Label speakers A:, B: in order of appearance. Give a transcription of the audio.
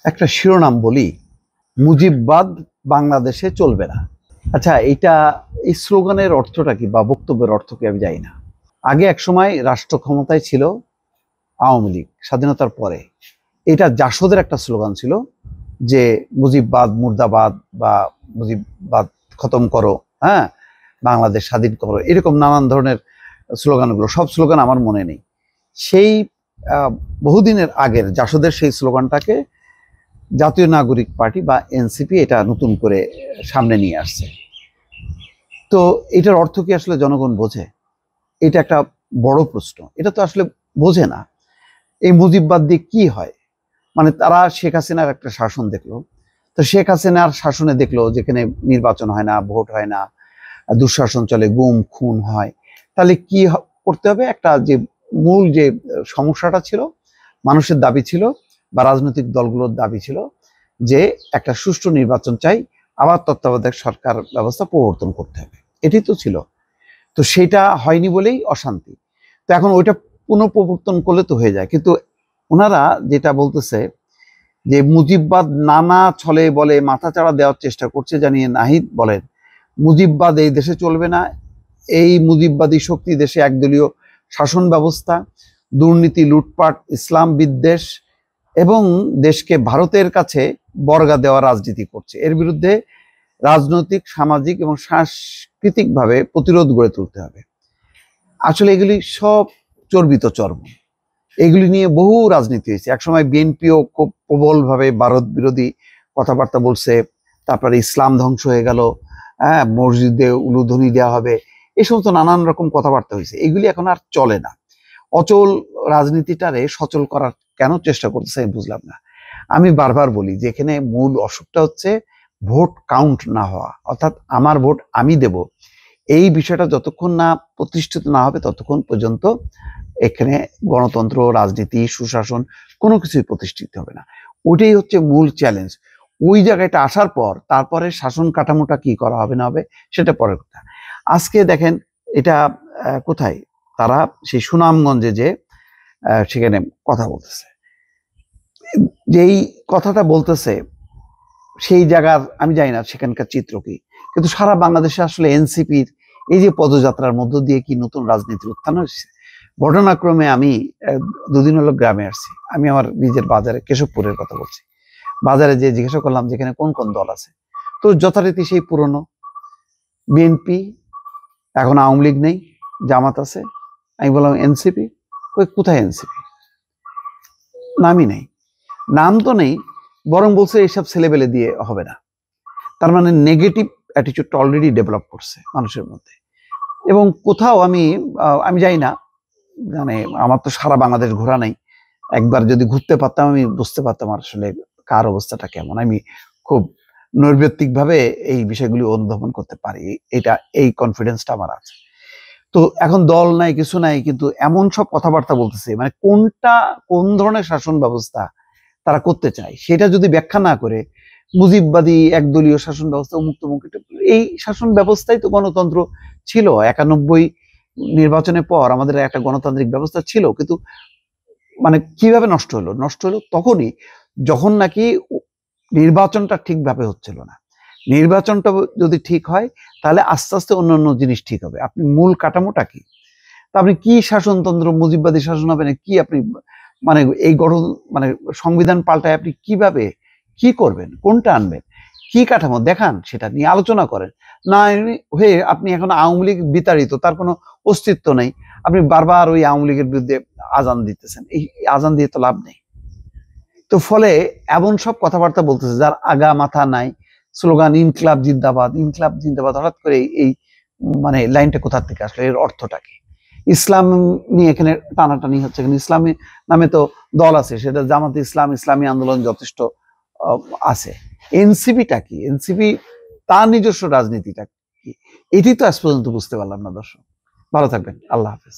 A: একটা শিরোনাম বলি, মুজিববাদ বাংলাদেশে চলবে না। আচ্ছা, এই স্লোগানের অর্থটা কি বা বক্তব্যের অর্থ কি আমি জানি না। আগে এক সময় রাষ্ট্র ক্ষমতায় ছিল আওয়ামী লীগ, স্বাধীনতার পরে এটা জাসদের একটা স্লোগান ছিল যে মুজিববাদ মুর্দাবাদ বা মুজিববাদ খতম করো, হ্যাঁ, বাংলাদেশ স্বাধীন করো, এরকম নানান ধরনের স্লোগানগুলো, সব স্লোগান আমার মনে নেই। সেই বহুদিনের আগের জাসদের সেই স্লোগানটাকে জাতীয় নাগরিক পার্টি বা এনসিপি এটা নতুন করে সামনে নিয়ে আসছে। তো এটার অর্থ কি আসলে জনগণ বোঝে? এটা একটা বড় প্রশ্ন। এটা তো আসলে বোঝে না। এই মুজিববাদ দিয়ে কি হয়? মানে তারা শেখ হাসিনার একটা শাসন দেখলো, তো শেখ হাসিনার শাসনে দেখলো যেখানে নির্বাচন হয় না, ভোট হয় না, দুঃশাসন চলে, গুম খুন হয়। তাহলে কি করতে হবে? একটা যে মূল যে সমস্যাটা ছিল, মানুষের দাবি ছিল বা রাজনৈতিক দলগুলোর দাবি ছিল যে একটা সুষ্ঠু নির্বাচন চাই, আবার তত্ত্বাবধায়ক সরকার ব্যবস্থা প্রবর্তন করতে হবে, এটি তো ছিল। তো সেটা হয়নি বলেই অশান্তি। তো এখন ওইটা পুনঃপ্রবর্তন করলে তো হয়ে যায়, কিন্তু ওনারা যেটা বলতেছে যে মুজিববাদ নানা ছলে বলে মাথাচাড়া দেওয়ার চেষ্টা করছে। জানিয়ে নাহিদ বলেন, মুজিববাদ এই দেশে চলবে না। এই মুজিববাদী শক্তি দেশে একদলীয় শাসন ব্যবস্থা, দুর্নীতি, লুটপাট, ইসলাম বিদ্বেষ এবং দেশকে ভারতের কাছে বর্গা দেওয়া রাজনীতি করছে। এর বিরুদ্ধে রাজনৈতিক, সামাজিক এবং সাংস্কৃতিকভাবে প্রতিরোধ গড়ে তুলতে হবে। আসলে এগুলি সব চর্বিত চর্ম। এগুলি নিয়ে বহু রাজনীতি হয়েছে। একসময় বিএনপিও খুব প্রবলভাবে ভারত বিরোধী কথাবার্তা বলছে। তারপরে ইসলাম ধ্বংস হয়ে গেল, হ্যাঁ, মসজিদে উলুধ্বনি দেওয়া হবে, এই সমস্ত নানান রকম কথাবার্তা হয়েছে। এগুলি এখন আর চলে না। অচল রাজনীতিটারে সচল করার কেন চেষ্টা করতেছে আমি বুঝলাম না। আমি বারবার বলি যে এখানে মূল অসুখটা হচ্ছে ভোট কাউন্ট না হওয়া, অর্থাৎ আমার ভোট আমি দেব, এই বিষয়টা যতক্ষণ না প্রতিষ্ঠিত না হবে ততক্ষণ পর্যন্ত এখানে গণতন্ত্র, রাজনীতি, সুশাসন কোনো কিছুই প্রতিষ্ঠিত হবে না। ওইটাই হচ্ছে মূল চ্যালেঞ্জ। ওই জায়গাটা আসার পর তারপরে শাসন কাঠামোটা কি করা হবে না হবে সেটা পরের কথা। আজকে দেখেন এটা কোথায়, তারা সেই সুনামগঞ্জে যে সেখানে কথা বলতেছে, যেই কথাটা বলতেছে সেই জায়গার আমি জানি না সেখানকার চিত্র কি, কিন্তু সারা বাংলাদেশে আসলে এনসিপির এই যে পদযাত্রার মধ্য দিয়ে কি নতুন রাজনীতির উত্থান হয়েছে। ঘটনাক্রমে আমি দুদিন হলো গ্রামে আসছি। আমি আমার নিজের বাজারে কেশবপুরের কথা বলছি। বাজারে যে জিজ্ঞাসা করলাম যেখানে কোন কোন দল আছে, তো যথারীতি সেই পুরনো বিএনপি, এখন আওয়ামী লীগ নেই, জামাত আছে। আমি বললাম এনসিপি, কোথায় এনসিপি? নামই নেই। নাম তো নেই, বরং বলছে এইসব ছেলেবেলে দিয়ে হবে না। তার মানে নেগেটিভ অ্যাটিটিউডটা অলরেডি ডেভেলপ করছে মানুষের মধ্যে। এবং কোথাও আমি যাই না, মানে আমার তো সারা বাংলাদেশ ঘোরা নাই। একবার যদি ঘুরতে পারতাম আমি বুঝতে পারতাম আসলে কার অবস্থাটা কেমন। আমি খুব নৈর্ব্যক্তিক ভাবে এই বিষয়গুলি অনুধাবন করতে পারি, এটা এই কনফিডেন্সটা আমার আছে। তো এখন দল নাই, কিছু নাই, কিন্তু এমন সব কথাবার্তা বলতেছে, মানে কোন ধরনের শাসন ব্যবস্থা তারা করতে চায় সেটা যদি ব্যাখ্যা না করে মুজিববাদী একদলীয় শাসন ব্যবস্থা, উন্মুক্ত তমুক, এই শাসন ব্যবস্থাই তো গণতন্ত্র ছিল। 91 নির্বাচনের পর আমাদের একটা গণতান্ত্রিক ব্যবস্থা ছিল, কিন্তু মানে কিভাবে নষ্ট হলো? নষ্ট হলো তখনই যখন নাকি নির্বাচনটা ঠিকভাবে হচ্ছিল না। নির্বাচনটা যদি ঠিক হয় তাহলে আস্তে আস্তে অন্যান্য জিনিস ঠিক হবে। আপনি মূল কাঠামোটা কি, তা আপনি কি শাসনতন্ত্র, মুজিববাদী শাসন হবে না কি? আপনি মানে এই গঠন, মানে সংবিধান পাল্টায় আপনি কিভাবে কি করবেন, কোনটা আনবেন, কি কাঠামো দেখান, সেটা নিয়ে আলোচনা করেন। না হয়ে আপনি এখন আওয়ামী লীগ বিতাড়িত, তার কোনো অস্তিত্ব নেই, আপনি বারবার ওই আওয়ামী লীগের বিরুদ্ধে আজান দিতেছেন। এই আজান দিয়ে তো লাভ নেই। তো ফলে এমন সব কথাবার্তা বলতেছে যার আগা মাথা নাই। স্লোগান ইনকলাব জিন্দাবাদ, ইনকলাব জিন্দাবাদ, হঠাৎ করে এই মানে লাইনটা কোথা থেকে আসলে, এর অর্থটা কি? ইসলাম নিয়ে এখানে টানাটানি হচ্ছে, কিন্তু ইসলামী নামে তো দল আছে, সেটা জামাতে ইসলাম, ইসলামী আন্দোলন যথেষ্ট আছে। এনসিপিটা কি? এনসিপি তার নিজস্ব রাজনীতিটা কি? এটি তো আজ পর্যন্ত বুঝতে পারলাম না। দর্শক ভালো থাকবেন, আল্লাহ হাফেজ।